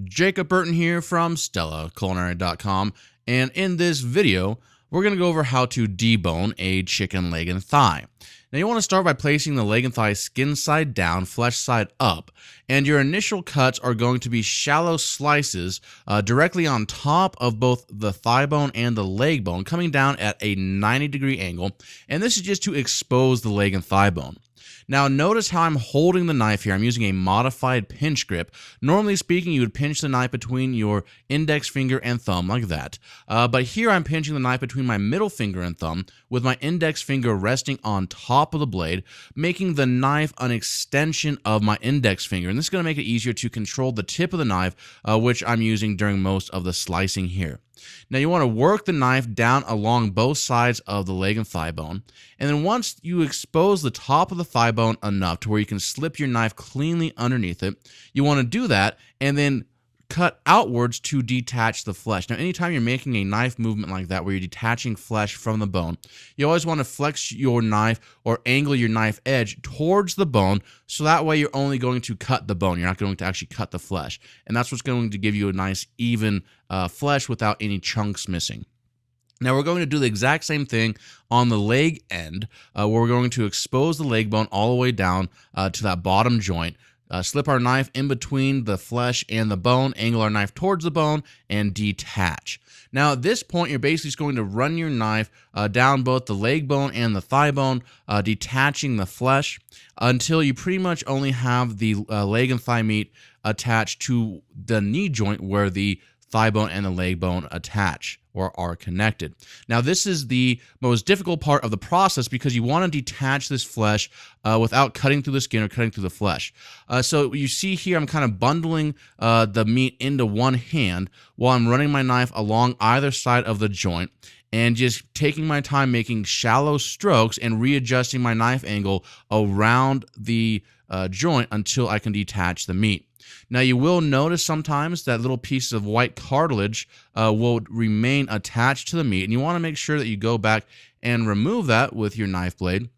Jacob Burton here from StellaCulinary.com, and in this video, we're going to go over how to debone a chicken leg and thigh. Now you want to start by placing the leg and thigh skin side down, flesh side up, and your initial cuts are going to be shallow slices directly on top of both the thigh bone and the leg bone, coming down at a 90-degree angle, and this is just to expose the leg and thigh bone. Now notice how I'm holding the knife here. I'm using a modified pinch grip. Normally speaking, you would pinch the knife between your index finger and thumb like that. But here I'm pinching the knife between my middle finger and thumb with my index finger resting on top of the blade, making the knife an extension of my index finger. And this is going to make it easier to control the tip of the knife, which I'm using during most of the slicing here. Now you want to work the knife down along both sides of the leg and thigh bone, and then once you expose the top of the thigh bone enough to where you can slip your knife cleanly underneath it, you want to do that and then cut outwards to detach the flesh. Now anytime you're making a knife movement like that where you're detaching flesh from the bone, you always want to flex your knife or angle your knife edge towards the bone, so that way you're only going to cut the bone. You're not going to actually cut the flesh, and that's what's going to give you a nice even flesh without any chunks missing. Now we're going to do the exact same thing on the leg end, where we're going to expose the leg bone all the way down to that bottom joint. Slip our knife in between the flesh and the bone, angle our knife towards the bone, and detach. Now at this point, you're basically just going to run your knife down both the leg bone and the thigh bone, detaching the flesh until you pretty much only have the leg and thigh meat attached to the knee joint where the thigh bone and the leg bone attach or are connected. Now this is the most difficult part of the process because you want to detach this flesh without cutting through the skin or cutting through the flesh. So you see here I'm kind of bundling the meat into one hand while I'm running my knife along either side of the joint and just taking my time making shallow strokes and readjusting my knife angle around the joint until I can detach the meat. Now you will notice sometimes that little pieces of white cartilage will remain attached to the meat, and you want to make sure that you go back and remove that with your knife blade,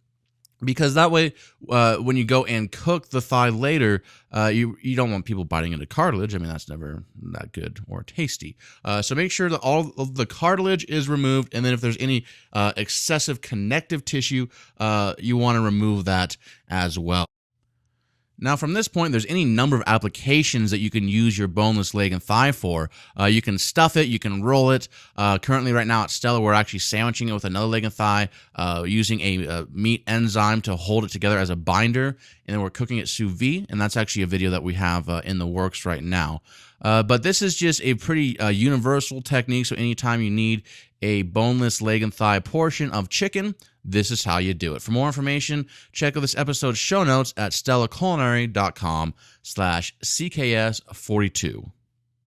because that way when you go and cook the thigh later, you don't want people biting into cartilage. I mean, that's never that good or tasty. So make sure that all of the cartilage is removed, and then if there's any excessive connective tissue, you want to remove that as well. Now from this point, there's any number of applications that you can use your boneless leg and thigh for. You can stuff it, you can roll it. Currently right now at Stella, we're actually sandwiching it with another leg and thigh, using a meat enzyme to hold it together as a binder, and then we're cooking it sous vide, and that's actually a video that we have in the works right now. But this is just a pretty universal technique, so anytime you need a boneless leg and thigh portion of chicken, this is how you do it. For more information, check out this episode's show notes at StellaCulinary.com/CKS42.